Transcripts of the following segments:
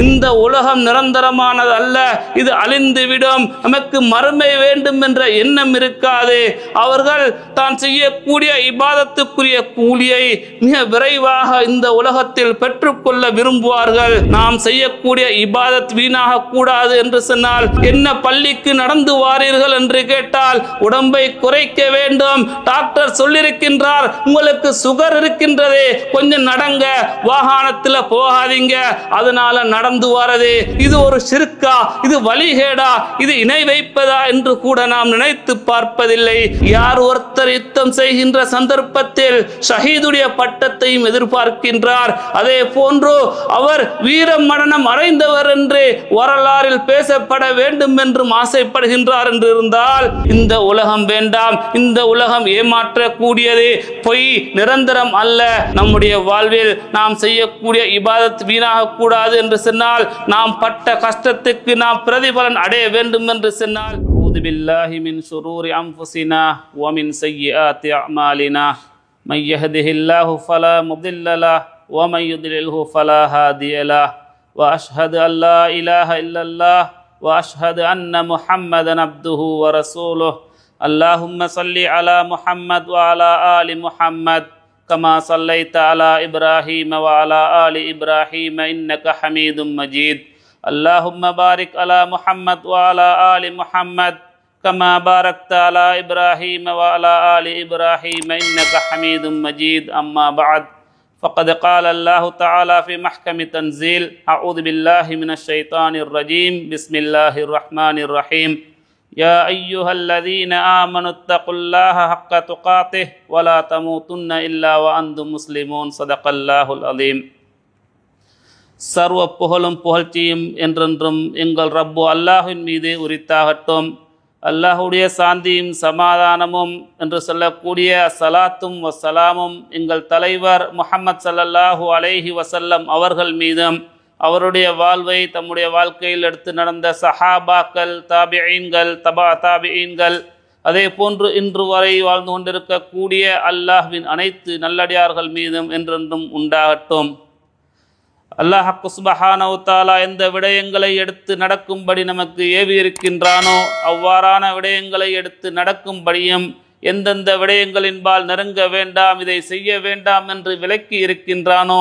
இந்த உலகம் நிரந்தரமானது அல்ல, இது அழிந்துவிடும், நமக்கு மறுமை வேண்டும் என்ற எண்ணம் இருக்காது. அவர்கள் தான் செய்யக்கூடிய இபாதத்துக்குரிய கூலியை மிக விரைவாக இந்த உலகத்தில் பெற்றுக்கொள்ள விரும்புவார்கள். நாம் செய்யக்கூடிய இபாதத் வீணாக கூடாது என்று சொன்னால் என்ன, பள்ளிக்கு நடந்து வாரீர்கள் என்று கேட்டால் உடம்பை குறைக்க வேண்டும், டாக்டர் சொல்லியிருக்கின்றார் உங்களுக்கு சுகர் இருக்கின்றது, கொஞ்சம் நடங்க, வாகனத்தில் போகாதீங்க, அதனால நடந்து வாரது இது ஒரு ஷிர்கா, இது வழிகேடா, இது இணை வைப்பதா என்று கூட நாம் நினைத்து பார்ப்பதில்லை. யார் ஒருத்தர் யுத்தம் செய்கின்ற சந்தர்ப்பத்தில் ஷஹீதுடைய பட்டத்தையும் எதிர்பார்க்கின்றார், அதே போன்று அவர் வீர மரணம் அடைந்தவர் என்று வரலாறில் பேசப்பட வேண்டும் என்றும் ஆசைப்படுகின்றார் என்று இருந்தால் இந்த உலகம் வேண்டாம். இந்த உலகம் ஏமாற்றக்கூடியது, பொய், நிரந்தரம் அல்ல. நம்முடைய வாழ்வில் நாம் செய்யக்கூடிய இபாதத் வீணாக கூடாது என்று சொன்னால், நாம் பட்ட கஷ்டத்துக்கு நாம் பிரதிபலன் அடைய வேண்டும் என்று சொன்னால், அஊது பில்லாஹி மின் ஷுரூரி அன்ஃபுஸினா வ மின் ஸய்யிஆத்தி அஅமாலினா மை யஹ்திஹில்லாஹு ஃபலா முضில்ல லஹு வ மை யுضللஹு ஃபலா ஹாதிய லஹு வ அஷ்ஹது அன் லா இலாஹா இல்லல்லாஹ் வ அஷ்ஹது அன்ன முஹம்மதன் அப்துஹு வ ரசூலுஹு. அல்லாஹும்ம ஸல்லி அலா முஹம்மத் வ அலா ஆலி முஹம்மத் கமா ஸல்லைத அலா இப்ராஹீம வ அலா ஆலி இப்ராஹீம இன்னக ஹமீதும் மஜீத். அல்லாஹும்ம பாரிக் அலா முஹம்மத் வ அலா ஆலி முஹம்மத் கமா பாரக்த அலா இப்ராஹீம வ அலா ஆலி இப்ராஹீம இன்னக ஹமீதும் மஜீத். அம்மா பஅத். فقد قال الله تعالى في محكم تنزيل أعوذ بالله من الشيطان الرجيم بسم الله الرحمن الرحيم يا أيها الذين آمنوا اتقوا الله حق تقاته ولا تموتن إلا وأنتم مسلمون صدق الله العظيم. சர்வ புகழும் புகழ்ச்சியும் என்றென்றும் எங்கள் ரப்பு அல்லாஹ்வின் மீது உரித்தாகட்டும். அல்லாஹுடைய சாந்தியும் சமாதானமும் என்று சொல்லக்கூடிய சலாத்தும் வசலாமும் எங்கள் தலைவர் முஹம்மது ஸல்லல்லாஹு அலைஹி வஸல்லம் அவர்கள் மீதும், அவருடைய வாழ்வை தம்முடைய வாழ்க்கையில் எடுத்து நடந்த சஹாபாக்கள், தாபிஈன்கள், தபா தாபிஈன்கள், அதே போன்று இன்று வரை வாழ்ந்து கொண்டிருக்கக்கூடிய அல்லாஹ்வின் அனைத்து நல்லடியார்கள் மீதும் என்றென்றும் உண்டாகட்டும். அல்லாஹ் சுப்ஹானஹு வ தஆலா எந்த விடயங்களை எடுத்து நடக்கும்படி நமக்கு ஏவி இருக்கின்றானோ அவ்வாறான விடயங்களை எடுத்து நடக்கும்படியும், எந்தெந்த விடயங்களின்பால் நெருங்க வேண்டாம், இதை செய்ய வேண்டாம் என்று விலக்கி இருக்கின்றானோ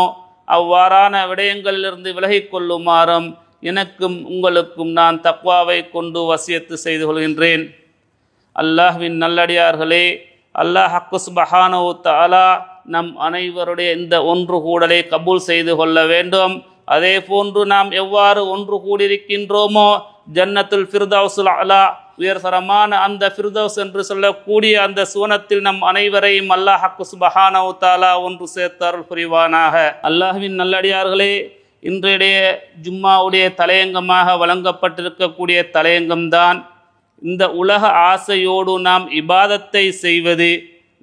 அவ்வாறான விடயங்களிலிருந்து விலகிக் கொள்ளுமாறும் எனக்கும் உங்களுக்கும் நான் தக்வாவை கொண்டு வசியத்து செய்து கொள்கின்றேன். அல்லாஹ்வின் நல்லடியார்களே, அல்லாஹ் சுப்ஹானஹு வ தஆலா நம் அனைவருடைய இந்த ஒன்று கூடலை கபூல் செய்து கொள்ள வேண்டும். அதே போன்று நாம் எவ்வாறு ஒன்று கூடியிருக்கின்றோமோ ஜன்னத்துல் ஃபிர்தௌஸுல் அலா, உயர்தரமான அந்த ஃபிர்தௌஸ் என்று சொல்லக்கூடிய அந்த சுவனத்தில் நம் அனைவரையும் அல்லாஹ் சுப்ஹானஹு வ தஆலா ஒன்று சேர்த்தருள் புரிவானாக. அல்லாஹ்வின் நல்லடியார்களே, இன்றைய ஜும்மாவுடைய தலையங்கமாக வழங்கப்பட்டிருக்கக்கூடிய தலையங்கம்தான் இந்த உலக ஆசையோடு நாம் இபாதத்தை செய்வது.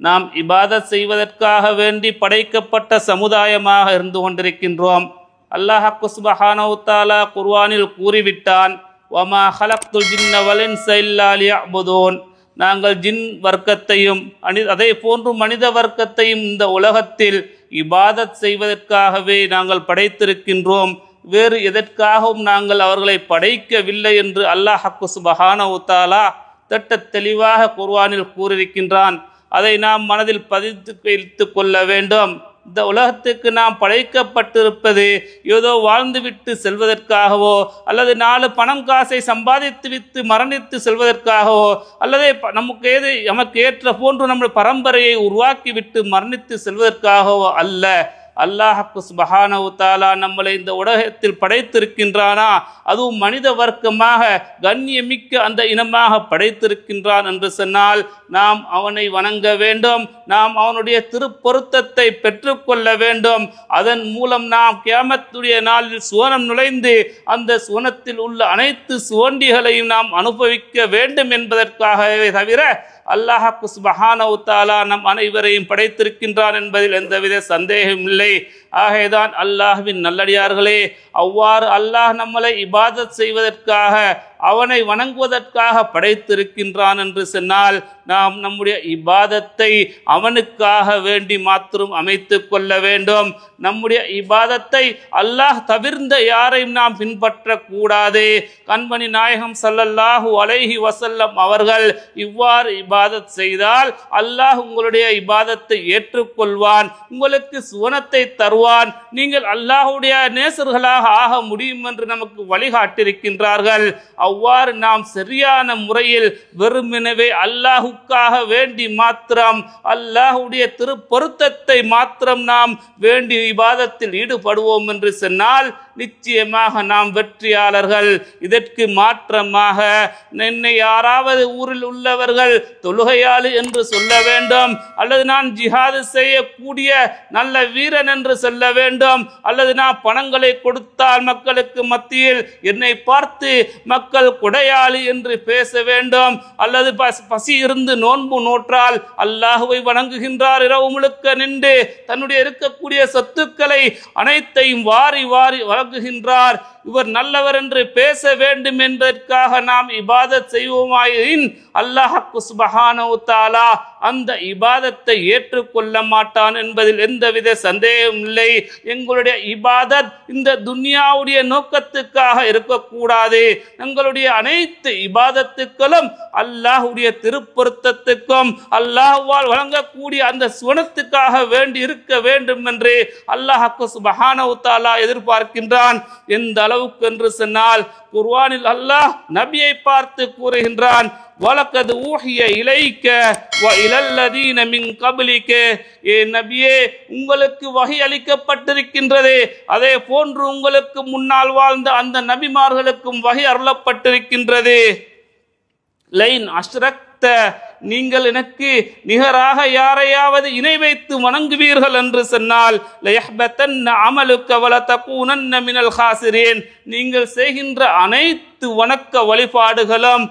நாம் இபாதத் செய்வதற்காக வேண்டி படைக்கப்பட்ட சமுதாயமாக இருந்து கொண்டிருக்கின்றோம். அல்லாஹ் சுப்ஹானஹு வ தஆலா குர்ஆனில் கூறிவிட்டான், வமா ஹலக்துல் ஜின்ன வல் இன்ஸ இல்லா லியஅ்புதூன். நாங்கள் ஜின் வர்க்கத்தையும் அதே போன்று மனித வர்க்கத்தையும் இந்த உலகத்தில் இபாதத் செய்வதற்காகவே நாங்கள் படைத்திருக்கின்றோம், வேறு எதற்காகவும் நாங்கள் அவர்களை படைக்கவில்லை என்று அல்லாஹ் சுப்ஹானஹு வ தஆலா திட்ட தெளிவாக குர்ஆனில் கூறியிருக்கின்றான். அதை நாம் மனதில் பதித்து வைத்து கொள்ள வேண்டும். இந்த உலகத்துக்கு நாம் படைக்கப்பட்டிருப்பது ஏதோ வாழ்ந்துவிட்டு செல்வதற்காகவோ, அல்லது 4 பணம் காசை சம்பாதித்து விட்டு மரணித்து செல்வதற்காகவோ, அல்லது நமக்கு ஏற்ற போன்று நம்முடைய பரம்பரையை உருவாக்கிவிட்டு மரணித்து செல்வதற்காகவோ அல்ல. அல்லாஹ் சுப்ஹானஹு வ தஆலா நம்மளை இந்த உலகத்தில் படைத்திருக்கின்றானா, அதுவும் மனித வர்க்கமாக கண்ணியமிக்க அந்த இனமாக படைத்திருக்கின்றான் என்று சொன்னால் நாம் அவனை வணங்க வேண்டும், நாம் அவனுடைய திருப்பொருத்தத்தை பெற்றுக்கொள்ள வேண்டும். அதன் மூலம் நாம் கியாமத்துடைய நாளில் சுவனம் நுழைந்து அந்த சுவனத்தில் உள்ள அனைத்து சுவண்டிகளையும் நாம் அனுபவிக்க வேண்டும் என்பதற்காகவே தவிர அல்லாஹ் சுப்ஹானஹு வ தஆலா நம் அனைவரையும் படைத்திருக்கின்றான் என்பதில் எந்தவித சந்தேகம் இல்லை. ஆகைதான் அல்லாஹ்வின் நல்லடியார்களே, அவ்வாறு அல்லாஹ் நம்மளை இபாதத் செய்வதற்காக, அவனை வணங்குவதற்காக படைத்திருக்கின்றான் என்று சொன்னால் நாம் நம்முடைய இபாதத்தை அவனுக்காக வேண்டி மாத்திரம் அமைத்து கொள்ள வேண்டும். நம்முடைய இபாதத்தை அல்லாஹ் தவிர்ந்த யாரையும் நாம் பின்பற்றக்கூடாது. கண்மணி நாயகம் ஸல்லல்லாஹு அலைஹி வஸல்லம் அவர்கள் இவ்வாறு இபாதத் செய்தால் அல்லாஹ் உங்களுடைய இபாதத்தை ஏற்றுக்கொள்வான், உங்களுக்கு சுவனத்தை தருவான், நீங்கள் அல்லாஹுடைய நேசர்களாக ஆக முடியும் என்று நமக்கு வழிகாட்டியிருக்கின்றார்கள். அவ்வாறு நாம் சரியான முறையில் வெறுமெனவே அல்லாஹுக்காக வேண்டி மாத்திரம், அல்லாஹுடைய திருப்பொருத்தத்தை மாத்திரம் நாம் வேண்டி இபாதத்தில் ஈடுபடுவோம் என்று சொன்னால் நிச்சயமாக நாம் வெற்றியாளர்கள். இதற்கு மாற்றமாக என்னை யாராவது ஊரில் உள்ளவர்கள் தொழுகையாளி என்று சொல்ல வேண்டும், அல்லது நான் ஜிஹாது செய்யக்கூடிய நல்ல வீரன் என்று சொல்ல வேண்டும், அல்லது நான் பணங்களை கொடுத்தால் மக்களுக்கு மத்தியில் என்னை பார்த்து மக்கள் கொடையாளி என்று பேச வேண்டும், அல்லது பசி இருந்து நோன்பு நோற்றால் அல்லாஹுவை வணங்குகின்றார், இரவு முழுக்க நின்று தன்னுடைய இருக்கக்கூடிய சொத்துக்களை அனைத்தையும் வாரி வாரி வழங்குகின்றார், இவர் நல்லவர் என்று பேச வேண்டும் என்பதற்காக நாம் இபாதத் செய்வோமாயின் அல்லாஹ் சுப்ஹானஹு வ தஆலா அந்த இபாதத்தை ஏற்றுக்கொள்ள மாட்டான் என்பதில் எந்தவித சந்தேகம் இல்லை. எங்களுடைய இபாதத் இந்த துன்யாவுடைய நோக்கத்துக்காக இருக்கக்கூடாது. எங்களுடைய அனைத்து இபாதத்துக்களும் அல்லாஹுடைய திருப்பொருத்தத்துக்கும் அல்லாஹ்வால் வழங்கக்கூடிய அந்த சுவனத்துக்காக வேண்டி இருக்க வேண்டும் என்று அல்லாஹ் சுப்ஹானஹு வ தஆலா எதிர்பார்க்கின்றான். எந்த அளவுக்கு என்று சொன்னால் குர்ஆனில் அல்லாஹ் நபியை பார்த்து கூறுகின்றான், வலக்கத் ஊஹிய இலைக்க வ இலல்லதீன மின் கப்லிக, ஏ நபியே உங்களுக்கு வஹி அளிக்கப்பட்டிருக்கின்றது, அதே போன்று உங்களுக்கு முன்னால் வாழ்ந்த அந்த நபிமார்களுக்கும் வஹி அருளப்பட்டிருக்கின்றது. லைன் அஷ்ரக்த, நீங்கள் எனக்கு நிகராக யாரையாவது இணை வைத்து வணங்குவீர்கள் என்று சொன்னால் லயஹ்பதன்ன அமலுக வலதகூனன்ன மினல் காசிரீன், நீங்கள் செய்கின்ற அனைத்து வணக்க வழிபாடுகளும்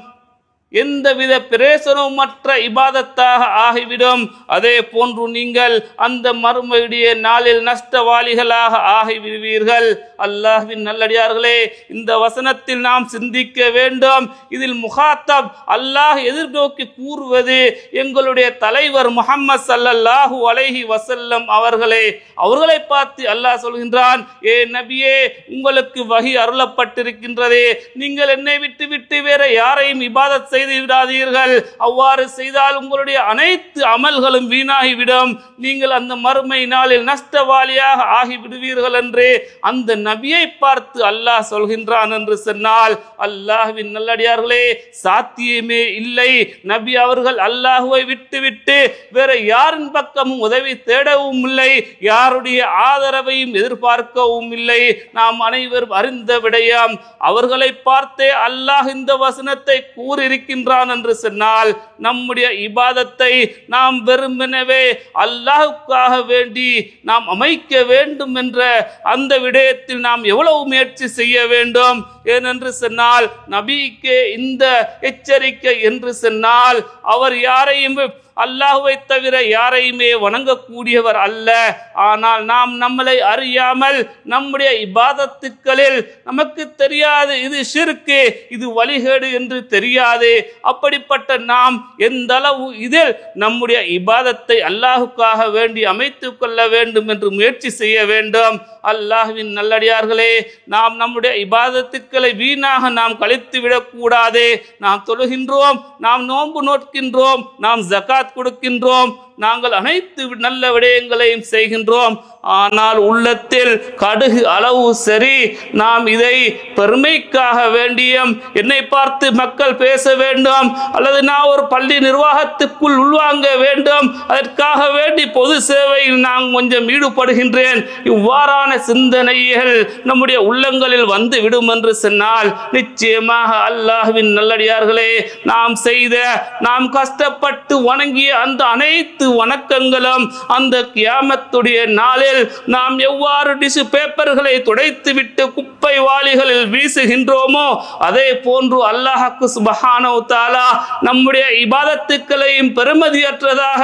எந்தவித பிரயோசனமற்ற இபாதத்தாக ஆகிவிடும். அதே போன்று நீங்கள் அந்த மறுமையுடைய நாளில் நஷ்டவாளிகளாக ஆகிவிடுவீர்கள். அல்லாஹ்வின் நல்லடியார்களே, இந்த வசனத்தில் நாம் சிந்திக்க வேண்டும். இதில் முகாத்தப் அல்லாஹ் எதிர்நோக்கி கூறுவது எங்களுடைய தலைவர் முஹம்மது ஸல்லல்லாஹு அலைஹி வஸல்லம் அவர்களை பார்த்து அல்லாஹ் சொல்கின்றான், ஏ நபியே உங்களுக்கு வஹி அருளப்பட்டிருக்கின்றது, நீங்கள் என்னை விட்டு வேற யாரையும் இபாதத் செய்து விடாதீர்கள். அவ்வாறு செய்தால் உங்களுடைய அனைத்து அமல்களும் வீணாகிவிடும், நீங்கள் அந்த மறுமை நாளில் நஷ்டவாளியாக ஆகிவிடுவீர்கள் என்று அந்த நபியை பார்த்து அல்லாஹ் சொல்கின்றான் என்று சொன்னால் அல்லாஹ்வின் நல்லடியார்களே, சாத்தியமே இல்லை. நபி அவர்கள் அல்லாஹுவை விட்டு வேற யாரின் பக்கமும் உதவி தேடவும் இல்லை, யாருடைய ஆதரவையும் எதிர்பார்க்கவும் இல்லை. நாம் அனைவரும் அறிந்த விடயம். அவர்களை பார்த்தே அல்லாஹ் இந்த வசனத்தை கூறியிருக்கின்றான் என்று சொன்னால் நம்முடைய இபாதத்தை நாம் வெறுமெனவே அல்லாஹுக்காக வேண்டி நாம் அமைக்க வேண்டும் என்ற அந்த விடயத்தில் நாம் எவ்வளவு முயற்சி செய்ய வேண்டும். ஏனென்று சொன்னால் நபிக்கு இந்த எச்சரிக்கை என்று சொன்னால் அவர் யாரையும் அல்லாஹ்வை தவிர யாரையுமே வணங்கக்கூடியவர் அல்ல. ஆனால் நாம் நம்மளை அறியாமல் நம்முடைய இபாதத்துக்களில் நமக்கு தெரியாது இது ஷிர்க், இது வழிகேடு என்று தெரியாது. அப்படிப்பட்ட நாம் எந்த அளவு இதில் நம்முடைய இபாதத்தை அல்லாஹுக்காக வேண்டி அமைத்து கொள்ள வேண்டும் என்று முயற்சி செய்ய வேண்டும். அல்லாஹ்வின் நல்லடியார்களே, நாம் நம்முடைய இபாதத்துக்களை வீணாக நாம் கழித்து விடக்கூடாது. நாம் தொழுகின்றோம், நாம் நோன்பு நோட்கின்றோம், நாம் ஜகாத் கொடுக்கின்றோம், நாங்கள் அனைத்து நல்ல விடயங்களையும் செய்கின்றோம். ஆனால் உள்ளத்தில் கடுகு அளவு சரி நாம் இதை பெருமைக்காக வேண்டியும் என்னை பார்த்து மக்கள் பேச வேண்டும், அல்லது நான் ஒரு பள்ளி நிர்வாகத்துக்குள் உள்வாங்க வேண்டும், அதற்காக வேண்டி பொது சேவையில் நான் கொஞ்சம் ஈடுபடுகின்றேன், இவ்வாறான சிந்தனைகள் நம்முடைய உள்ளங்களில் வந்து விடும் என்று சொன்னால் நிச்சயமாக அல்லாஹ்வின் நல்லடியார்களே, நாம் செய்த நாம் கஷ்டப்பட்டு வணங்கிய அந்த அனைத்து அனைத்து வணக்கங்களும் அந்த கியாமத்துடைய நாளில் நாம் எவ்வாறு டிஷ்யூ பேப்பர்களை துடைத்துவிட்டு குப்பை வாளிகளில் வீசுகின்றோமோ அதே போன்று அல்லாஹ்வுக்கு சுப்ஹானஹு வ தஆலா நம்முடைய இபாதத்துக்களையும் பெருமதியற்றதாக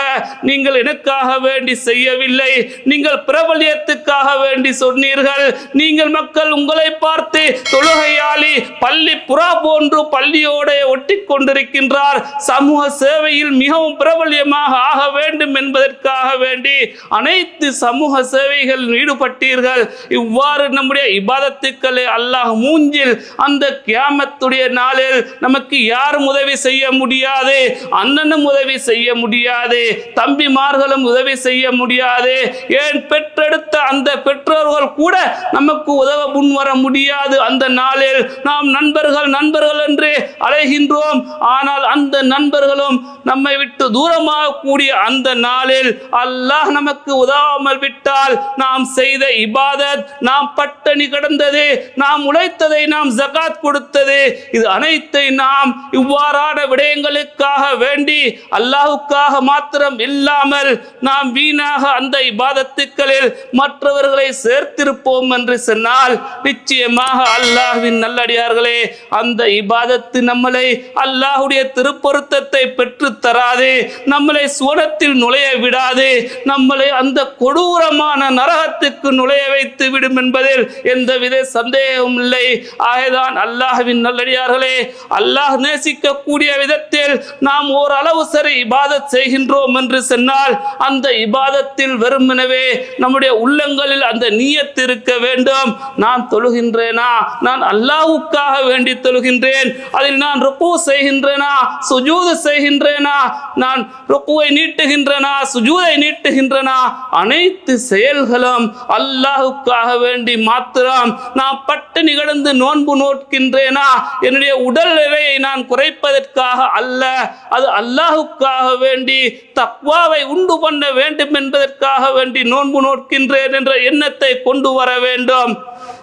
நீங்கள் எனக்காக வேண்டி செய்யவில்லை, நீங்கள் பிரபல்யத்துக்காக வேண்டி சொன்னீர்கள், நீங்கள் மக்கள் உங்களை பார்த்து தொழுகையாளி பள்ளி புறா போன்று பள்ளியோட ஒட்டி கொண்டிருக்கின்றார், சமூக சேவையில் மிகவும் பிரபல்யமாக ஆக வேண்டும் என்பதற்காக வேண்டி அனைத்து சமூக சேவைகள் ஈடுபட்டீர்கள். இவ்வாறு நம்முடைய இபாதத்துக்களை அல்லாஹ் மூஞ்சில் அந்த கியாமத்துடைய நாளில் நமக்கு யாரும் உதவி செய்ய முடியாது, அண்ணனும் உதவி செய்ய முடியாது, தம்பிமார்களும் உதவி செய்ய முடியாது, ஏன் பெற்றெடுத்த அந்த பெற்றோர்கள் கூட நமக்கு உதவ முன்வர முடியாது. அந்த நாளில் நாம் நண்பர்கள் நண்பர்கள் என்று அழைகின்றோம், ஆனால் அந்த நண்பர்களும் நம்மை விட்டு தூரமாக கூடிய அந்த நாளில் அல்லாஹ் நமக்கு உதவாமல் விட்டால் நாம் செய்த இபாதத், நாம் பட்டணி கிடந்தது, நாம் உழைத்ததை, நாம் ஜகாத் கொடுத்தது, இது அனைத்தை நாம் இவ்வாறான விடயங்களுக்காக வேண்டி அல்லாஹ்வுக்காக மாத்திரம் இல்லாமல் நாம் வீணாக அந்த இபாதத்துக்களில் மற்றவர்களை சேர்த்திருப்போம் என்று சொன்னால் நிச்சயமாக அல்லாஹ்வின் நல்லடியார்களே அந்த இபாதத்து நம்மளை அல்லாஹ்வுடைய திருப்பொருத்தத்தை பெற்று தராது, நம்மளை சுவனத்தில் நுழைய விடாது, நம்மளை அந்த கொடூரமான நரகத்துக்கு நுழைய வைத்து விடும் என்பதில் எந்தவித சந்தேகமும் இல்லை. ஆகதான் அல்லாஹ்வின் நல்லடியார்களே அல்லாஹ் நேசிக்கக்கூடிய விதத்தில் நாம் ஓரளவு சரி இபாதத் செய்கின்றோம் என்று சொன்னால் அந்த இபாதத்தில் வெறுமனவே நம்முடைய உள்ளங்களில் அந்த நியத் இருக்க வேண்டும். நான் தொழுகின்றேனா, நான் அல்லாஹ்வுக்காக வேண்டி தொழுகின்றேன், அதில் நான் ருக்கூ செய்கின்றேனா, சுஜூது செய்கின்றேனா, நான் ருக்கூவை நீட்டுகின்றேனா, சுஜூதை நீட்டுகின்றேனா, அனைத்து செயல்களும் அல்லாஹ்வுக்காக வேண்டி மாத்திரம். நான் பட்டினி கிடந்து நோன்பு நோட்கின்றேனா, என்னுடைய உடல் எடையை நான் குறைப்பதற்காக அல்ல, அது அல்லாஹ்வுக்காக வேண்டி தக்வாவை உண்டு பண்ண வேண்டும் என்பதற்காக வேண்டி நோன்பு நோட்கின்றேன் என்ற எண்ணத்தை கொண்டு வர வேண்டும்.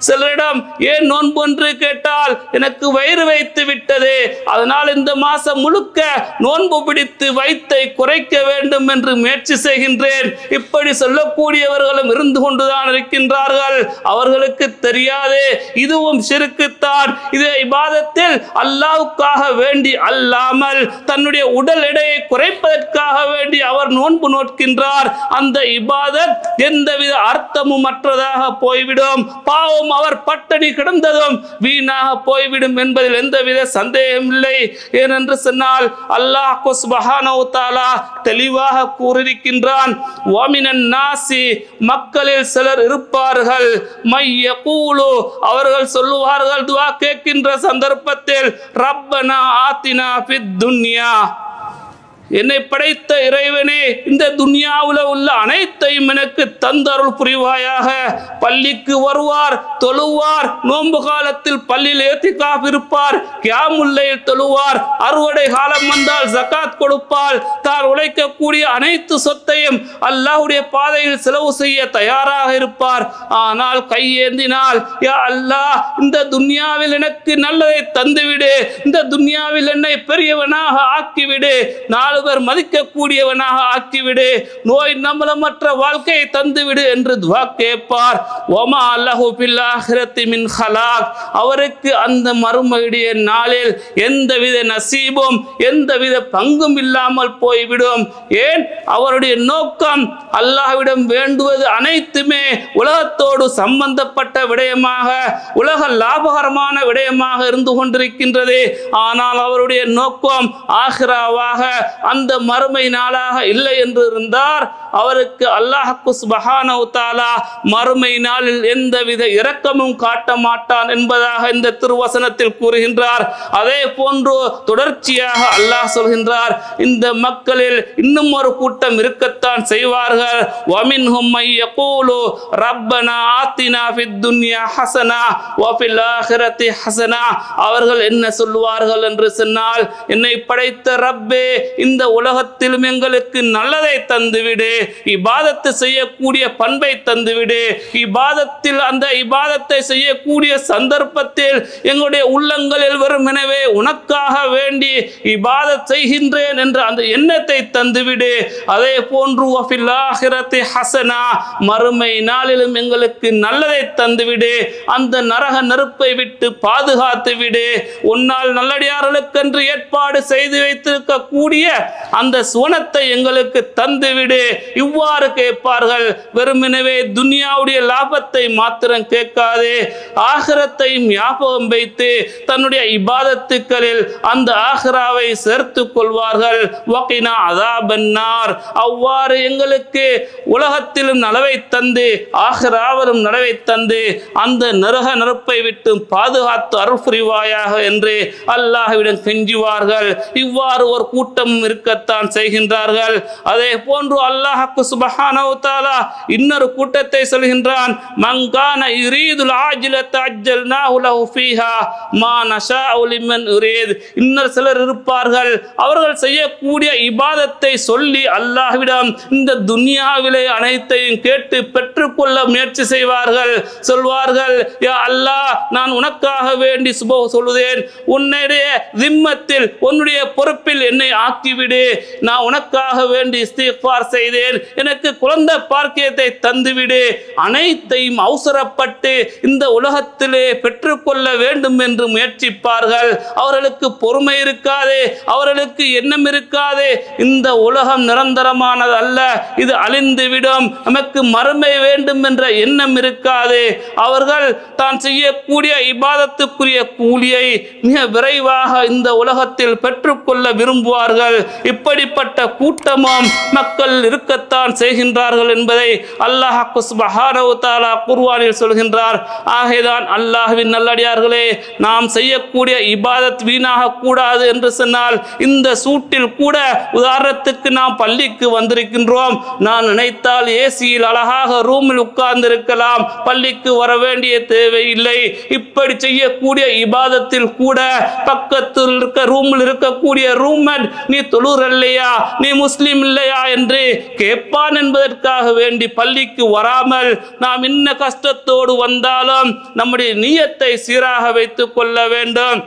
சிலரிடம் ஏன் நோன்பு என்று கேட்டால் எனக்கு வயிறு வைத்து விட்டது, அதனால் இந்த மாசம் முழுக்க நோன்பு பிடித்து வயிற்றை குறைக்க வேண்டும் என்று முயற்சி செய்கின்றேன். இப்படி சொல்லக்கூடியவர்களும் இருந்து கொண்டுதான் இருக்கின்றார்கள். அவர்களுக்கு தெரியாது இதுவும் ஷிர்க்குத்தான். இது இபாதத்தில் அல்லாஹ்வுக்காக வேண்டி அல்லாமல் தன்னுடைய உடல் எடையை குறைப்பதற்காக வேண்டி அவர் நோன்பு நோட்கின்றார். அந்த இபாதத் எந்தவித அர்த்தமும் மற்றதாக போய்விடும், பாவம் அவர் பட்டணி கிடந்ததும் வீணாக போய்விடும் என்பதில் எந்தவித சந்தேகம் இல்லை. ஏனென்று சொன்னால் அல்லாஹ் சுப்ஹானஹு வ தஆலா தெளிவாக கூறியிருக்கின்றான், வமினன் நாசி மக்களில் சிலர் இருப்பார்கள், மையகூலு அவர்கள் சொல்லுவார்கள் துஆ கேட்கின்ற சந்தர்ப்பத்தில் ரப்பனா ஆத்தினா ஃபித் துன்யா, என்னை படைத்த இறைவனே இந்த துன்யாவில் உள்ள அனைத்தையும் எனக்கு தந்தருள் புரிவாயாக. பள்ளிக்கு வருவார், தொழுவார், நோன்பு காலத்தில் பள்ளியில் இத்திகாஃப் இருப்பார், கியாமுல் லைல் தொழுவார், அறுவடை காலம் வந்தால் ஜகாத் கொடுப்பார், தான் உழைக்கக்கூடிய அனைத்து சொத்தையும் அல்லாஹ்வுடைய பாதையில் செலவு செய்ய தயாராக இருப்பார். ஆனால் கையேந்தினால் யா அல்லாஹ் இந்த துன்யாவில் எனக்கு நல்லதை தந்துவிடு, இந்த துன்யாவில் என்னை பெரியவனாக ஆக்கிவிடு, நாலு பேர் மதிக்கக்கூடியவனாக ஆக்கிவிடு, நோய் நம்மளமற்ற வாழ்க்கையை தந்துவிடு என்று துஆ கேட்பார். வமா லஹு பில் ஆখিরাতি மின் ஹலாக், அவருக்கு அந்த மறுமையுடைய நாளில் எந்தவித நசீபும் எந்தவித பங்கும் இல்லாமல் போய்விடும். ஏன்? அவருடைய நோக்கம் அல்லாஹ்விடம் வேண்டுவது அனைத்துமே உலகத்தோடு சம்பந்தப்பட்ட விடயமாக, உலக லாபகரமான விடயமாக இருந்து கொண்டிருக்கின்றது. ஆனால் அவருடைய நோக்கம் ஆகிராவாக அந்த மறுமை நாளாக இல்லை என்று இருந்தார், அவருக்கு அல்லாஹ் சுப்ஹானஹு வ தஆலா மறுமை நாளில் எந்தவித இரக்கமும் காட்ட மாட்டான் என்பதாக இந்த திருவசனத்தில் கூறுகின்றார். அதே போன்று தொடர்ச்சியாக அல்லாஹ் சொல்கின்றார், இந்த மக்களில் இன்னும் ஒரு கூட்டம் இருக்கத்தான் செய்வார்கள். வமின்ஹும் மையகூலு ரப்பனா ஆத்தினா ஃபித் துன்யா ஹஸனா வ ஃபில் ஆখিরাতি ஹஸனா, அவர்கள் என்ன சொல்வார்கள் என்று சொன்னால், என்னை படைத்த ரப்பே இந்த இந்த உலகத்திலும் எங்களுக்கு நல்லதை தந்துவிடு, இபாதத்து செய்யக்கூடிய பண்பை தந்துவிடு, இபாதத்தில் அந்த இபாதத்தை செய்யக்கூடிய சந்தர்ப்பத்தில் எங்களுடைய உள்ளங்களில் வெறுமெனவே உனக்காக வேண்டி இபாதத் செய்கின்றேன் என்ற அந்த எண்ணத்தை தந்துவிடு. அதே போன்று வஃபில் ஆகிரத்தி ஹஸனா, மறுமை நாளிலும் எங்களுக்கு நல்லதை தந்துவிடு, அந்த நரக நெருப்பை விட்டு பாதுகாத்து விடு, உன்னால் நல்லடியார்களுக்கென்று ஏற்பாடு செய்து வைத்திருக்கக்கூடிய அந்த சுவனத்தை எங்களுக்கு தந்துவிடு. இவ்வாறு கேட்பார்கள். வெறுமெனவே துன்யாவுடைய லாபத்தை மாத்திரம் கேட்காதே, ஆகிரத்தையும் ஞாபகம் வைத்து தன்னுடைய இபாதத்துக்களில் அந்த ஆகிராவை சேர்த்து கொள்வார்கள். வகினா அஸாபன்னார், அவ்வாறு எங்களுக்கு உலகத்திலும் நலவை தந்து ஆகிராவிலும் நலவை தந்து அந்த நரக நெருப்பை விட்டு பாதுகாத்து அருள் புரிவாயாக என்று அல்லாஹ்விடம் கெஞ்சுவார்கள். இவ்வாறு ஒரு கூட்டம் இருக்கத்தான் செய்கின்றார்கள். அதே போன்று அல்லாஹ் சுப்ஹானஹு வ தஆலா இன்னொரு கூட்டத்தை சொல்கின்றான். மங்கான யுரீதுல் ஆஜிலத அஜ்ஜல்னாஹு லஹு ஃபீஹா மா நஷாஉ லிமன் யுரீத். இன்னொரு சிலர் இருப்பார்கள், அவர்கள் செய்யக்கூடிய இபாதத்தை சொல்லி அல்லாஹ்விடம் இந்த துன்யாவிலே அனைத்தையும் கேட்டு பெற்றுக்கொள்ள முயற்சி செய்வார்கள். சொல்வார்கள், யா அல்லாஹ், நான் உனக்காக வேண்டி சுபஹ் சொல்லுதேன், உன்னுடைய திம்மத்தில் உன்னுடைய பொறுப்பில் என்னை ஆக்கிவிடு, நான் உனக்காக வேண்டி இஸ்திக்ஃபார் செய்தேன், எனக்கு குழந்தை பாக்கியத்தை தந்துவிடு. அனைத்தையும் அவசரப்பட்டு இந்த உலகத்திலே பெற்றுக்கொள்ள வேண்டும் என்று முயற்சிப்பார்கள். அவர்களுக்கு பொறுமை இருக்காது, அவர்களுக்கு எண்ணம் இருக்காது. இந்த உலகம் நிரந்தரமானது அல்ல, இது அழிந்துவிடும், நமக்கு மறுமை வேண்டும் என்ற எண்ணம் இருக்காது. அவர்கள் தான் செய்யக்கூடிய இபாதத்துக்குரிய கூலியை மிக விரைவாக இந்த உலகத்தில் பெற்றுக்கொள்ள விரும்புவார்கள். இப்படிப்பட்ட கூட்டமும் மக்கள் இருக்கத்தான் செய்கின்றார்கள் என்பதை அல்லாஹ் சுப்ஹானஹு வ தஆலா குர்ஆனில் சொல்கின்றார். ஆகைதான் அல்லாஹ்வின் நல்லடியார்களே, நாம் செய்யக்கூடிய இபாதத் வீணாக கூடாது என்று சொன்னால், இந்த சூட்டில் கூட உதாரணத்துக்கு நாம் பள்ளிக்கு வந்திருக்கின்றோம், நான் நினைத்தால் ஏசியில் அழகாக ரூமில் உட்கார்ந்து இருக்கலாம், பள்ளிக்கு வர வேண்டிய தேவையில்லை. இப்படி செய்யக்கூடிய இபாதத்தில் கூட பக்கத்தில் இருக்க ரூமில் இருக்கக்கூடிய ரூம்மேட், நீ தொழுகிற இல்லையா, நீ முஸ்லிம் இல்லையா என்று கேட்பான் என்பதற்காக வேண்டி பள்ளிக்கு வராமல் நாம் இன்ன கஷ்டத்தோடு வந்தாலும் நம்முடைய நியத்தை சீராக வைத்துக் கொள்ள வேண்டும்.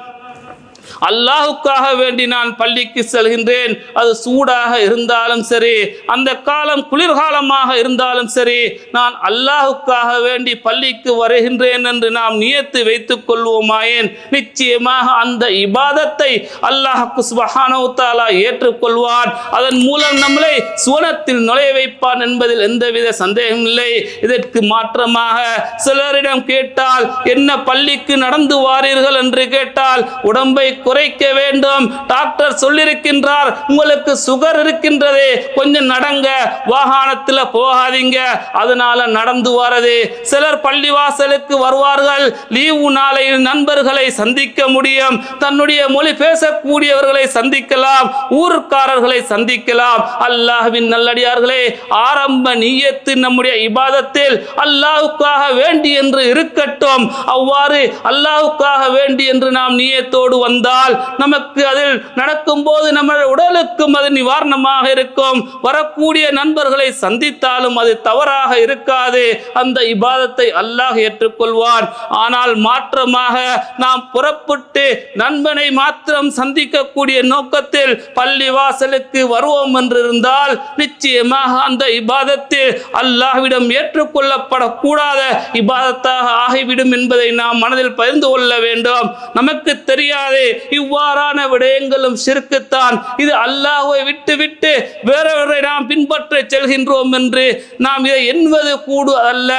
அல்லாஹுக்காக வேண்டி நான் பள்ளிக்கு செல்கின்றேன், அது சூடாக இருந்தாலும் சரி, அந்த காலம் குளிர்காலமாக இருந்தாலும் சரி, நான் அல்லாஹுக்காக வேண்டி பள்ளிக்கு வருகின்றேன் என்று நாம் நியத்து வைத்துக் கொள்வோமாயின் நிச்சயமாக அந்த இபாதத்தை அல்லாஹ் சுப்ஹானஹு வ தஆலா ஏற்றுக்கொள்வான். அதன் மூலம் நம்மளை சுவனத்தில் நுழைய வைப்பான் என்பதில் எந்தவித சந்தேகம் இல்லை. இதற்கு மாற்றமாக சிலரிடம் கேட்டால், என்ன பள்ளிக்கு நடந்து வாரீர்கள் என்று கேட்டால், உடம்பை குறைக்க வேண்டும், டாக்டர் சொல்லியிருக்கின்றார், உங்களுக்கு சுகர் இருக்கின்றது, கொஞ்சம் நடங்க, வாகனத்தில் போகாதீங்க, அதனால நடந்து வரது. சிலர் பள்ளிவாசலுக்கு வருவார்கள், லீவு நாளையில் நண்பர்களை சந்திக்க முடியும், தன்னுடைய மொழி பேசக்கூடியவர்களை சந்திக்கலாம், ஊர்க்காரர்களை சந்திக்கலாம். அல்லாஹ்வின் நல்லடியார்களே, ஆரம்ப நியத்து நம்முடைய இபாதத்தில் அல்லாஹ்வுக்காக வேண்டி என்று இருக்கட்டும். அவ்வாறு அல்லாஹ்வுக்காக வேண்டி என்று நாம் நியத்தோடு வந்தால் நமக்கு அதில் நடக்கும் போது நம்ம உடலுக்கும் அது நிவாரணமாக இருக்கும். வரக்கூடிய நண்பர்களை சந்தித்தாலும் அது தவறாக இருக்காது. அந்த இபாதத்தை அல்லாஹ் ஏற்றுக்கொள்வான். ஆனால் மாற்றமாக நாம் புறப்பட்டு நண்பனை மாத்திரம் சந்திக்கக்கூடிய நோக்கத்தில் பள்ளி வாசலுக்கு வருவோம் என்றிருந்தால் நிச்சயமாக அந்த இபாதத்தில் அல்லாஹ்விடம் ஏற்றுக்கொள்ளப்படக்கூடாத இபாதத்தாக ஆகிவிடும் என்பதை நாம் மனதில் பகிர்ந்து கொள்ள வேண்டும். நமக்கு தெரியாது இவ்வாறான விடயங்களும் ஷிர்க்குத்தான். இது அல்லாஹ்வை விட்டு விட்டு வேறொருவரை நாம் பின்பற்ற செல்கின்றோம் என்று நாம் இதை எண்ணுவது கூடு அல்ல.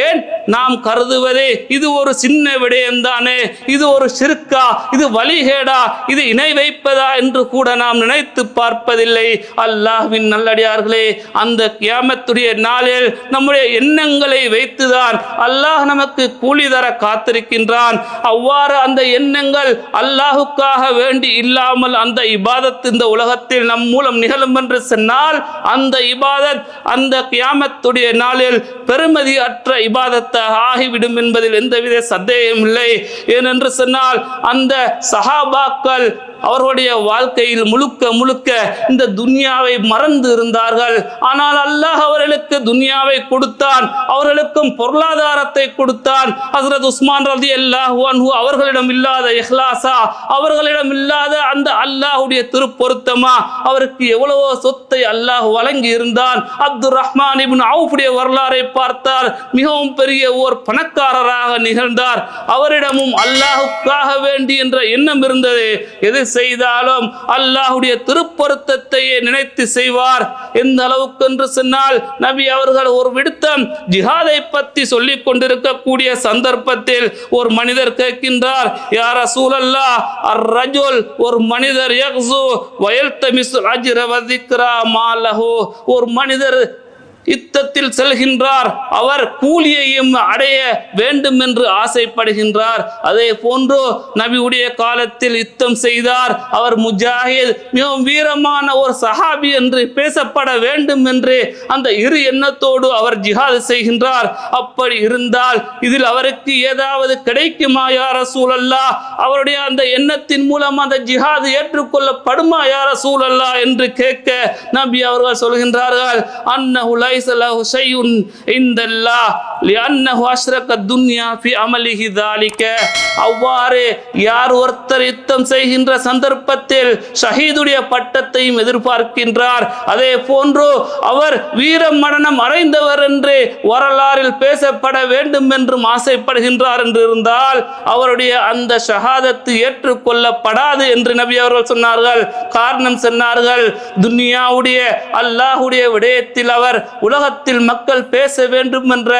ஏன் நாம் கருதுவதே இது ஒரு சின்ன விடயம்தானே, இது ஒரு ஷிர்கா, இது வழிகேடா, இது இணை வைப்பதா என்று கூட நாம் நினைத்து பார்ப்பதில்லை. அல்லாஹ்வின் நல்லடியார்களே, அந்த கியாமத்துடைய நாளில் நம்முடைய எண்ணங்களை வைத்துதான் அல்லாஹ் நமக்கு கூலி தர காத்திருக்கின்றான். அவ்வாறு அந்த எண்ணங்கள் அல்லாஹ் அல்லாஹுக்காக வேண்டி இல்லாமல் அந்த இபாதத் இந்த உலகத்தில் நம் மூலம் நிகழும் என்று சொன்னால் அந்த இபாதத் அந்த கியாமத்துடைய நாளில் பெருமதி அற்ற இபாதத்தாக ஆகிவிடும் என்பதில் எந்தவித சந்தேகம் இல்லை. ஏனென்று சொன்னால் அந்த சஹாபாக்கள் அவர்களுடைய வாழ்க்கையில் முழுக்க முழுக்க இந்த துன்யாவை மறந்து இருந்தார்கள். ஆனால் அல்லாஹ் அவர்களுக்கு துன்யாவை கொடுத்தான், அவர்களுக்கும் பொருளாதாரத்தை கொடுத்தான். ஹஸ்ரத் உஸ்மான் ரலியல்லாஹு அன்ஹு அவர்களிடம் இல்லாத இஹ்லாஸா, அவர்களிடம் இல்லாத அந்த அல்லாஹ்வுடைய திருப்பொருத்தமா, அவருக்கு எவ்வளவோ சொத்தை அல்லாஹ் வழங்கி இருந்தான். அப்துர் ரஹ்மான் இப்னு அவுஃபுடைய வரலாறை பார்த்தால் மிகவும் பெரிய ஓர் பணக்காரராக நிகழ்ந்தார். அவரிடமும் அல்லாஹுக்காக வேண்டி என்ற எண்ணம் இருந்தது. எது செய்தாலும் அல்லாஹ்வுடைய திருப்பொருத்தத்தையே நினைத்து செய்வார். எந்த அளவுக்கு என்று சொன்னால் நபி அவர்கள் ஒரு விடுத்தம் ஜிஹாதை பற்றி சொல்லிக் கொண்டிருக்கக்கூடிய சந்தர்ப்பத்தில் ஒரு மனிதர் கேட்கின்றார், யா ரசூலல்லாஹ் அர்-ரஜுல், ஒரு மனிதர் யக்ஸு வயல்தமிஸுல் அஜ்ர வ ذிக்ரா மா லஹு, ஒரு மனிதர் யுத்தத்தில் செல்கின்றார், அவர் கூலியையும் அடைய வேண்டும் என்று ஆசைப்படுகின்றார். அதே போன்று நபியுடைய காலத்தில் யுத்தம் செய்தார், அவர் முஜாஹித், மிகவும் வீரமான ஒரு சஹாபி என்று பேசப்பட வேண்டும் என்று அந்த இரு எண்ணத்தோடு அவர் ஜிஹாத் செய்கின்றார். அப்படி இருந்தால் இதில் அவருக்கு ஏதாவது கிடைக்குமா யா ரசூலல்லாஹ், அவருடைய அந்த எண்ணத்தின் மூலம் அந்த ஜிஹாத் ஏற்றுக்கொள்ளப்படுமா யா ரசூலல்லாஹ் என்று கேட்க நபி அவர்கள் சொல்கின்றார்கள், அன்னஹு லைஸ லஹு ஷைஉன் இன்தல்லாஹ் லிஅன்னஹு அஷ்ரக துன்யா ஃபி அமலிஹி ذلك. அவ்வாறு யார் ஒருத்தர் யுத்தம் செய்கின்ற சந்தர்ப்பத்தில் ஷஹீதுடைய பட்டத்தையும் எதிர்பார்க்கின்றார், அதே போன்று அவர் வீர மரணம் அடைந்தவர் என்று வரலாறில் பேசப்பட வேண்டும் என்றும் ஆசைப்படுகின்றார் என்று இருந்தால் அவருடைய அந்த ஷஹாதத்து ஏற்றுக்கொள்ளப்படாது என்று நபி அவர்கள் சொன்னார்கள். காரணம் சொன்னார்கள், துன்யாவுடைய அல்லாஹ்வுடைய விடயத்தில் அவர் உலகத்தில் மக்கள் பேச வேண்டும் என்ற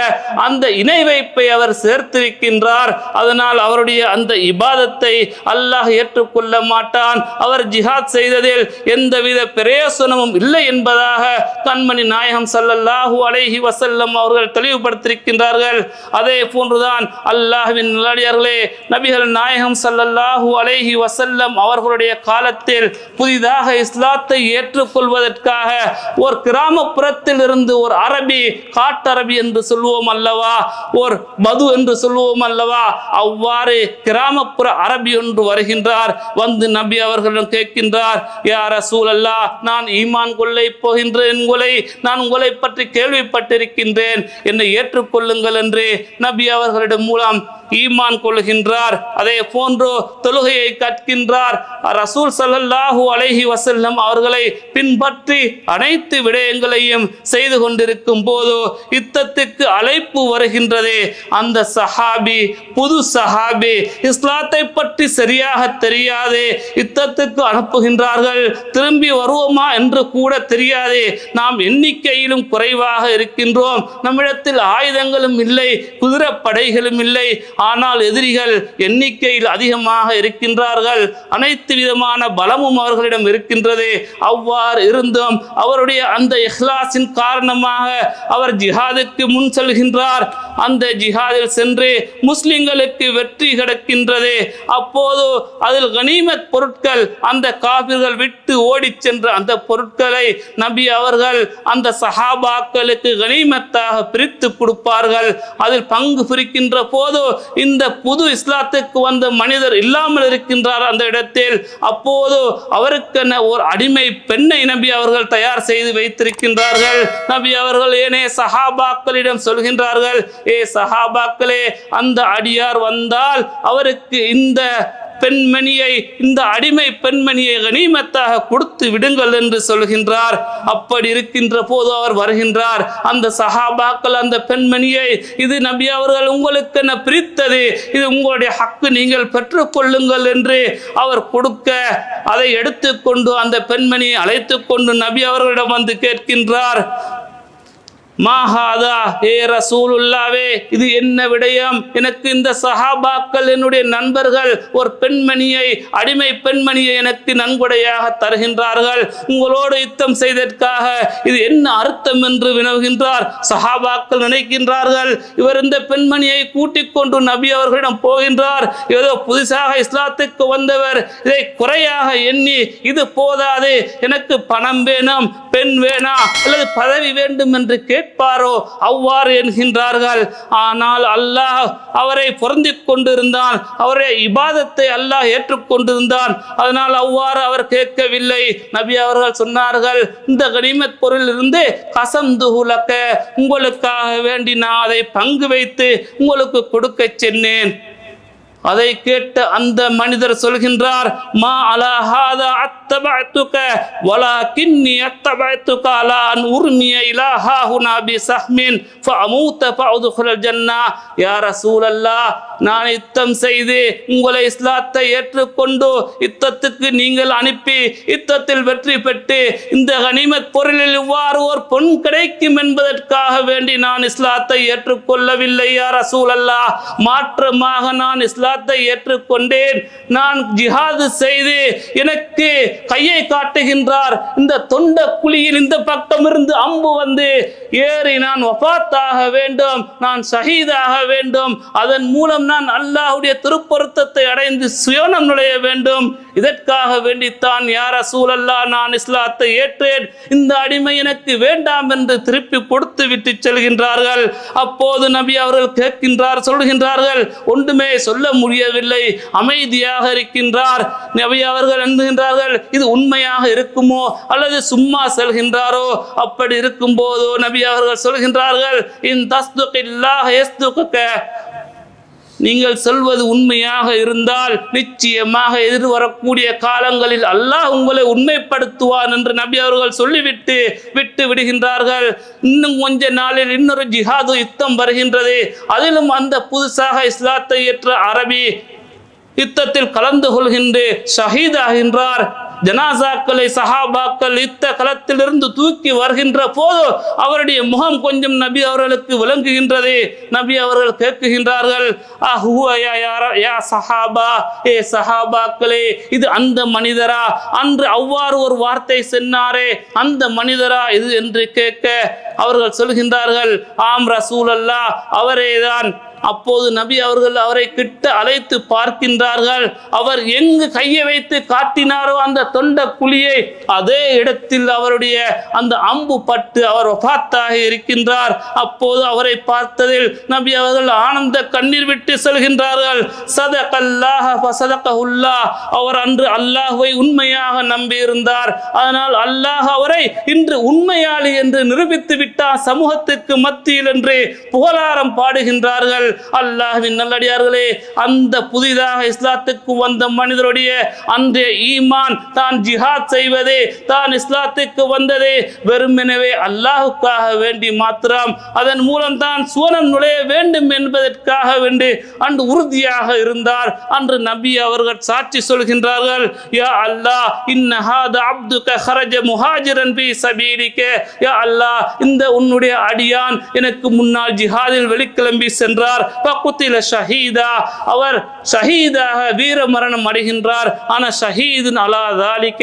அந்த இணை வைப்பை அவர் சேர்த்திருக்கின்றார். அதனால் அவருடைய அந்த இபாதத்தை அல்லாஹ் ஏற்றுக்கொள்ள மாட்டான். அவர் ஜிஹாத் செய்ததில் எந்தவித பிரயோசனமும் இல்லை என்பதாக கண்மணி நாயகம் ஸல்லல்லாஹு அலைஹி வஸல்லம் அவர்கள் தெளிவுபடுத்தியிருக்கின்றார்கள். அதே போன்றுதான் அல்லாஹ்வின் நல்லடியார்களே, நபிகள் நாயகம் ஸல்லல்லாஹு அலைஹி வஸல்லம் அவர்களுடைய காலத்தில் புதிதாக இஸ்லாத்தை ஏற்றுக்கொள்வதற்காக ஒரு கிராமப்புறத்தில் இருந்து ஒரு அரபி, காட்டரபி என்று சொல்லுவோம் அல்லவா, ஒரு பது என்று சொல்லுவோம் அல்லவா, அவ்வாறு கிராமப்புற அரபி ஒன்று வருகின்றார். வந்து நபி அவர்களிடம் கேட்கின்றார், யா ரசூலல்லாஹ், நான் ஈமான் கொள்ள போகின்றேன், நான் உங்களை பற்றி கேள்விப்பட்டிருக்கின்றேன், என்னை ஏற்றுக்கொள்ளுங்கள் என்று நபி அவர்களிடம் மூலம் ஈமான் கொள்கின்றார். அதே போன்று தொழுகையை கற்கின்றார். ரசூல் ஸல்லல்லாஹு அலைஹி வஸல்லம் அவர்களை பின்பற்றி அனைத்து விடயங்களையும் செய்து கொண்டிருக்கும் போது யுத்தத்துக்கு அழைப்பு வருகின்றது. அந்த சஹாபி, புது சஹாபி, இஸ்லாத்தை பற்றி சரியாக தெரியாது, யுத்தத்துக்கு அனுப்புகின்றார்கள், திரும்பி வருவோமா என்று கூட தெரியாது, நாம் எண்ணிக்கையிலும் குறைவாக இருக்கின்றோம், நம்மிடத்தில் ஆயுதங்களும் இல்லை, குதிரை படைகளும் இல்லை, ஆனால் எதிரிகள் எண்ணிக்கையில் அதிகமாக இருக்கின்றார்கள், அனைத்து விதமான பலமும் அவர்களிடம் இருக்கின்றது. அவ்வாறு இருந்தும் அவருடைய அந்த இஹ்லாஸின் காரணமாக அவர் ஜிஹாதுக்கு முன் செல்கின்றார். அந்த ஜிஹாதில் சென்று முஸ்லிம்களுக்கு வெற்றி கிடைக்கின்றது. அப்போது அதில் கனிமத் பொருட்கள், அந்த காபிர்கள் விட்டு ஓடி சென்ற அந்த பொருட்களை நபி அவர்கள் அந்த சஹாபாக்களுக்கு கனிமத்தாக பிரித்து கொடுப்பார்கள். அதில் பங்கு பிரிக்கின்ற போது இந்த புது இஸ்லாத்துக்கு வந்த மனிதர் இல்லாமல் இருக்கின்றார் அந்த இடத்தில். அப்போது அவருக்கென ஒரு அடிமை பெண்ணை நபி அவர்கள் தயார் செய்து வைத்திருக்கின்றார்கள். நபி அவர்கள் ஏனே சஹாபாக்களிடம் சொல்கின்றார்கள், ஏ சஹாபாக்களே, அந்த அடியார் வந்தால் அவருக்கு இந்த பெண்மணியை, இந்த அடிமை பெண்மணியை கனிமத்தாக கொடுத்து விடுங்கள் என்று சொல்கின்றார். அப்படி இருக்கின்ற போது அவர் வருகின்றார். அந்த சஹாபாக்கள் அந்த பெண்மணியை, இது நபி அவர்கள் உங்களுக்கு என பிரித்தது, இது உங்களுடைய ஹக்கு, நீங்கள் பெற்றுக்கொள்ளுங்கள் என்று அவர் கொடுக்க, அதை எடுத்துக்கொண்டு அந்த பெண்மணியை அழைத்து கொண்டு நபி அவர்களிடம் வந்து கேட்கின்றார், மாஹாதா, ஏ ரசூலுல்லாவே, இது என்ன விடயம்? எனக்கு இந்த சஹாபாக்கள் என்னுடைய நண்பர்கள் ஒரு பெண்மணியை, அடிமை பெண்மணியை எனக்கு நன்கொடையாக தருகின்றார்கள், உங்களோடு யுத்தம் செய்ததற்காக, இது என்ன அர்த்தம் என்று வினவுகின்றார். சஹாபாக்கள் நினைக்கின்றார்கள், இவர் இந்த பெண்மணியை கூட்டிக் கொண்டு நபி அவர்களிடம் போகின்றார், ஏதோ புதுசாக இஸ்லாத்துக்கு வந்தவர், இதை குறையாக எண்ணி இது போதாது, எனக்கு பணம் வேணும், பெண் வேணா அல்லது பதவி வேண்டும் என்று கேட்பாரோ அவ்வாறு என்கின்றார்கள். ஆனால் அல்லாஹ் அவரை பொருந்திக் கொண்டிருந்தான், அவருடைய இபாதத்தை அல்லாஹ் ஏற்றுக்கொண்டிருந்தான். அதனால் அவ்வாறு அவர் கேட்கவில்லை. நபி அவர்கள் சொன்னார்கள், இந்த கனிமத் பொருளில் இருந்து கசம்துஹுலக, உங்களுக்காக வேண்டி நான் அதை பங்கு வைத்து உங்களுக்கு கொடுக்க சென்னேன். அதை கேட்ட அந்த மனிதர் சொல்கின்றார், மா அலா ஹாதா அத்தபஅதுக வலாகின்னி அத்தபஅதுக அலா அன் உர்மிய இலா ஹாஹுனா பி சஹ்மின் ஃபஅமூத ஃபஅதுஹுல் ஜன்னah. யா ரசூலல்லாஹ், நான் யுத்தம் செய்து உங்களை இஸ்லாத்தை ஏற்றுக்கொண்டு யுத்தத்துக்கு நீங்கள் அனுப்பி யுத்தத்தில் வெற்றி பெற்று இந்த கனிமத் பொருளில் இவ்வாறு ஒரு பொன் கிடைக்கும் என்பதற்காக வேண்டி நான் இஸ்லாத்தை ஏற்றுக்கொள்ளவில்லை யா ரசூலல்லாஹ். மாற்றமாக நான் இஸ்லாத்தை ஏற்றுக்கொண்டேன். நான் ஜிஹாது செய்து எனக்கு கையை காட்டுகின்றார், இந்த தொண்ட குழியில் இந்த பக்கம் இருந்து அம்பு வந்து ஏறி நான் வஃபாத்தாக வேண்டும், நான் ஷஹீதாக வேண்டும், அதன் மூலம் நான் அல்லாஹ்வுடைய திருப்பொருத்தத்தை அடைந்து சுயோனம் நுழைய வேண்டும். இதற்காக வேண்டித்தான் யா ரசூலல்லாஹ் நான் இஸ்லாத்தை ஏற்றேன், இந்த அடிமை எனக்கு வேண்டாம் என்று திருப்பி கொடுத்து விட்டு செல்கின்றார்கள். அப்போது நபி அவர்கள் கேட்கின்றார், சொல்கின்றார்கள், ஒன்றுமே சொல்ல முடியவில்லை, அமைதியாக இருக்கின்றார். நபி அவர்கள் எண்ணுகின்றார்கள், இது உண்மையாக இருக்குமோ அல்லது சும்மா செல்கின்றாரோ? அப்படி இருக்கும் போதோ நபி அவர்கள் சொல்கின்றார்கள், இன் தஸ்துகில்லாஹ் யஸ்துக, நீங்கள் சொல்வது உண்மையாக இருந்தால் நிச்சயமாக எதிர்வரக்கூடிய காலங்களில் அல்லாஹ் உங்களை உண்மைப்படுத்துவான் என்று நபி அவர்கள் சொல்லிவிட்டு விட்டு விடுகின்றார்கள். இன்னும் கொஞ்ச நாளில் இன்னொரு ஜிஹாது யுத்தம் வருகின்றது. அதிலும் அந்த புதுசாக இஸ்லாத்தை ஏற்ற அரபி யுத்தத்தில் கலந்து கொள்கின்ற ஷஹீதாகின்றார். ஜனாசாக்களை சஹாபாக்கள் யுத்த களத்திலிருந்து தூக்கி வருகின்ற போது அவருடைய முகம் கொஞ்சம் நபி அவர்களுக்கு விளங்குகின்றது. நபி அவர்கள் கேட்குகின்றார்கள், யா சஹாபா, ஏ சஹாபாக்களே, இது அந்த மனிதரா? அன்று அவ்வாறு ஒரு வார்த்தை சொன்னாரே, அந்த மனிதரா இது என்று கேட்க அவர்கள் சொல்கின்றார்கள், ஆம் ரசூலல்லாஹ், அவரேதான். அப்போது நபி அவர்கள் அவரை கிட்ட அழைத்து பார்க்கின்றார்கள். அவர் எங்கு கையை வைத்து காட்டினாரோ அந்த தொண்ட குழியை, அதே இடத்தில் அவருடைய அந்த அம்பு பட்டு அவர் வஃபாத்தாக இருக்கின்றார். அப்போது அவரை பார்த்ததில் நபி அவர்கள் ஆனந்த கண்ணீர் விட்டு சொல்கின்றார்கள், சதகல்லாஹ ஃபஸதகஹுல்லாஹ், அவர் அன்று அல்லாஹ்வை உண்மையாக நம்பியிருந்தார், அதனால் அல்லாஹ் அவரை இன்று உண்மையாளி என்று நிரூபித்து விட்டார் சமூகத்துக்கு மத்தியில் என்று புகழாரம் பாடுகின்றார்கள். அல்லாஹ்வின் நல்லடியார்களே, அந்த புதிதாக இஸ்லாத்துக்கு வந்த மனிதருடைய அன்றைய ஈமான், தான் ஜிஹாத் செய்வதே, தான் இஸ்லாத்துக்கு வந்ததே வெறுமெனவே அல்லாஹுக்காக வேண்டி மாத்திரம், அதன் மூலம் தான் சுவனம் நுழைய வேண்டும் என்பதற்காக வேண்டி அன்று உறுதியாக இருந்தார். அன்று நபி அவர்கள் சாட்சி சொல்கின்றார்கள், யா அல்லாஹ், இன்ன ஹாதா அப்துக ஹரஜ முஹாஜிரன் ஃபீ சபீலிக, யா அல்லாஹ், இந்த உன்னுடைய அடியான் எனக்கு முன்னால் ஜிஹாதில் வெளிக்கிளம்பி சென்றார். பகுத்தில ஷஹீதா, அவர் ஷஹீதாக வீர மரணம் அடைகின்றார். ஆனா ஷஹீதுன் அலா தாலிக,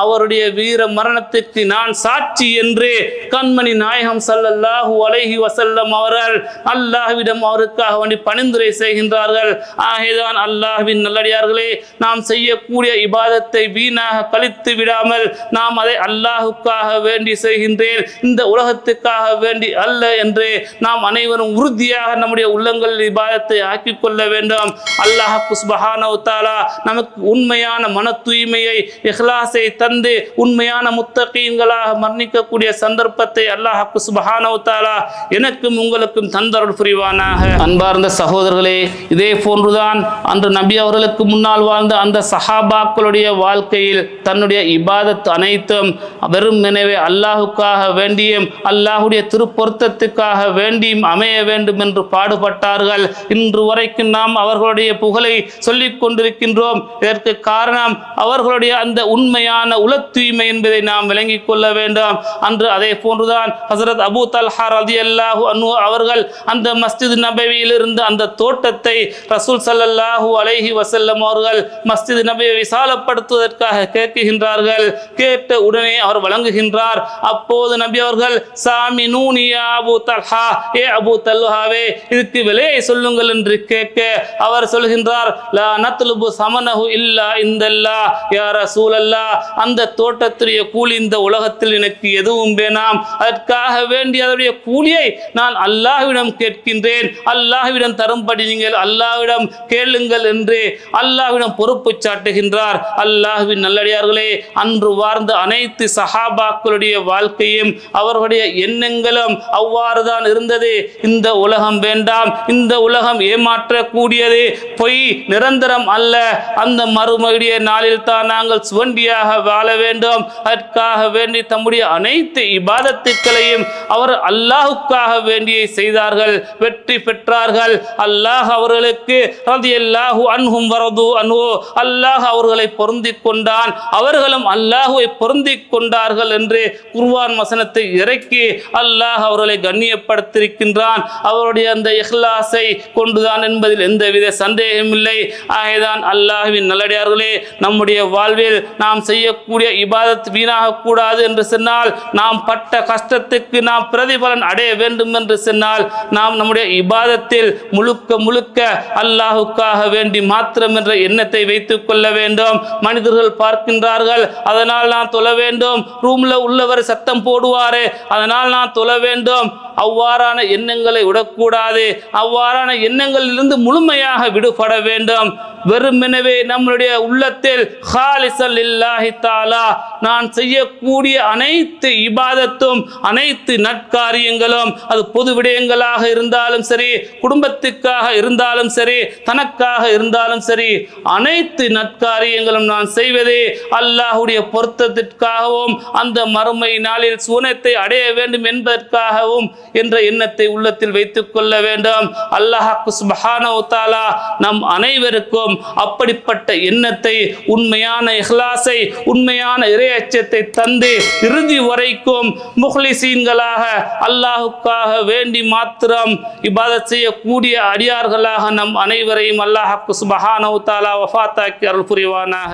அவருடைய வீர மரணத்துக்கு நான் சாட்சி என்று கண்மணி நாயகம் ஸல்லல்லாஹு அலைஹி வஸல்லம் அவர்கள் அல்லாஹ்விடம் அவருக்காக வேண்டி பணிந்துரை செய்கின்றார்கள். ஆகைதான் அல்லாஹ்வின் நல்லடியார்களே, நாம் செய்யக்கூடிய இபாதத்தை வீணாக கழித்து விடாமல் நாம் அதை அல்லாஹுக்காக வேண்டி செய்கின்றேன், இந்த உலகத்துக்காக வேண்டி அல்ல என்று நாம் அனைவரும் உறுதியாக நம்முடைய உள்ளங்களில் இபாதத்தை ஆக்கிக் கொள்ள வேண்டும். அல்லாஹ் சுப்ஹானஹு வ தஆலா நமக்கு உண்மையான மன தூய்மையை, இஹ்லாஸை தந்து உண்மையான முத்தகீன்களாக மரணிக்கக்கூடிய சந்தர்ப்பத்தை அல்லாஹ் சுப்ஹானஹு வ தஆலா எனக்கும் உங்களுக்கும் தந்தருள் புரிவானாக. அன்பார்ந்த சகோதரர்களே, இதே போன்றுதான் அன்று நபி அவர்களுக்கு முன்னால் வாழ்ந்த அந்த சஹாபாக்களுடைய வாழ்க்கையில் தன்னுடைய இபாதத் அனைத்தும் வெறும் எனவே அல்லாஹுக்காக வேண்டியும் அல்லாஹ் அல்லாஹ்வுடைய திருப்பொருத்தத்துக்காக வேண்டியும் அமைய வேண்டும் என்று பாடுபட்டார்கள். இன்று வரைக்கும் நாம் அவர்களுடைய புகழை சொல்லிக் கொண்டிருக்கின்றோம். இதற்கு காரணம் அவர்களுடைய அந்த உண்மையான உள தூய்மை என்பதை நாம் விளங்கிக் கொள்ள வேண்டும். அன்று அதே போன்றுதான் ஹஸரத் அபூ தல்ஹா ரலியல்லாஹு அன்ஹு அவர்கள் அந்த மஸ்ஜித் நபவியில் இருந்து அந்த தோட்டத்தை ரசூல் ஸல்லல்லாஹு அலைஹி வஸல்லம் அவர்கள் மஸ்ஜித் நபவியை விசாலப்படுத்துவதற்காக கேட்கின்றார்கள். கேட்ட உடனே அவர் வழங்குகின்றார். அப்போது நபி அவர்கள் சாமினூனி யா அபூ தல்ஹா, ஏ அபூ தல்ஹாவே இதுக்கு விலையை சொல்லுங்கள் என்று கேட்க அவர் சொல்கின்றார், லா நத்லுபு சமனஹு இல்லா இந்தல்லாஹ் யா ரசூலல்லாஹ், அந்த தோட்டத்துடைய கூலி இந்த உலகத்தில் எனக்கு எதுவும் வேணாம், அதற்காக வேண்டி அதனுடைய கூலியை நான் அல்லாஹ்விடம் கேட்கின்றேன், அல்லாஹ்விடம் தரும்படி நீங்கள் அல்லாஹ்விடம் கேளுங்கள் என்று அல்லாஹ்விடம் பொறுப்பு சாட்டுகின்றார். அல்லாஹ்வின் நல்லடியார்களே, அன்று வாழ்ந்த அனைத்து சஹாபாக்களுடைய வாழ்க்கையும் அவர்களுடைய எண்ணங்களும் அவ்வாறுதான் இருந்தது. இந்த உலகம் வேண்டாம், இந்த உலகம் ஏமாற்றக்கூடியது, பொய் நிரந்தரம் அல்ல, அந்த மறுமையுடைய நாளில் தான் நாங்கள் சுவண்டியாக வாழ வேண்டும், அதற்காக வேண்டி தம்முடைய அனைத்து இபாதத்துக்களையும் அவர் அல்லாஹுக்காக வேண்டிய செய்தார்கள், வெற்றி பெற்றார்கள். அல்லாஹ் அவர்களுக்கு ரலியல்லாஹு அன்ஹும் வரது அன்ஹு, அல்லாஹ் அவர்களை பொருந்திக் கொண்டான், அவர்களும் அல்லாஹுவை பொருந்திக் கொண்டார்கள் என்று குர்ஆன் வசனத்தை இறக்கி அல்லாஹ் அவர்களை கண்ணியப்படுத்தியிருக்கின்றான். அவருடைய அந்த இஹ்லாஸை கொண்டுதான் என்பதில் எந்தவித சந்தேகமில்லை. ஆகைதான் அல்லாஹ்வின் நல்லடியார்களே, நம்முடைய வாழ்வில் நாம் செய்யக்கூடிய இபாதத் வீணாகக்கூடாது என்று சொன்னால், நாம் பட்ட கஷ்டத்துக்கு நாம் பிரதிபலன் அடைய வேண்டும் என்று சொன்னால், நாம் நம்முடைய இபாதத்தில் முழுக்க முழுக்க அல்லாஹுக்காக வேண்டி மாத்திரம் என்ற எண்ணத்தை வைத்துக் கொள்ள வேண்டும். மனிதர்கள் பார்க்கின்றார்கள், அதனால் நான் தொழ வேண்டும், ரூம்ல உள்ளவர் சத்தம் போடுவாரே அதனால் நான் தொழ வேண்டும், அவ்வாறான எண்ணங்களை விடக்கூடாது. அவ்வாறான எண்ணங்களிலிருந்து முழுமையாக விடுபட வேண்டும். வெறுமெனவே நம்முடைய உள்ளத்தில் ஹாலிஸன் லில்லாஹி தஆலா, நான் செய்யக்கூடிய அனைத்து இபாதத்தும் அனைத்து நற்காரியங்களும் அது பொது விடயங்களாக இருந்தாலும் சரி, குடும்பத்துக்காக இருந்தாலும் சரி, தனக்காக இருந்தாலும் சரி, அனைத்து நற்காரியங்களும் நான் செய்வதே அல்லாஹ்வுடைய பொருத்தத்திற்காகவும் அந்த மறுமை நாளில் சுவனத்தை அடைய வேண்டும் என்பதற்காகவும் என்ற எண்ணத்தை உள்ளத்தில் வைத்துக் கொள்ள வேண்டும். அல்லாஹ் சுப்ஹானஹு வ தஆலா நம் அனைவருக்கும் அப்படிப்பட்ட எண்ணத்தை, உண்மையான இஹ்லாஸை, உண்மையான இறையச்சத்தை தந்து இறுதி வரைக்கும் முஹ்லிசீன்களாக அல்லாஹுக்காக வேண்டி மாத்திரம் இபாதத் செய்யக்கூடிய அடியார்களாக நம் அனைவரையும் அல்லாஹ் சுப்ஹானஹு வ தஆலா வஃபாத்தாக்கி அருள் புரிவானாக.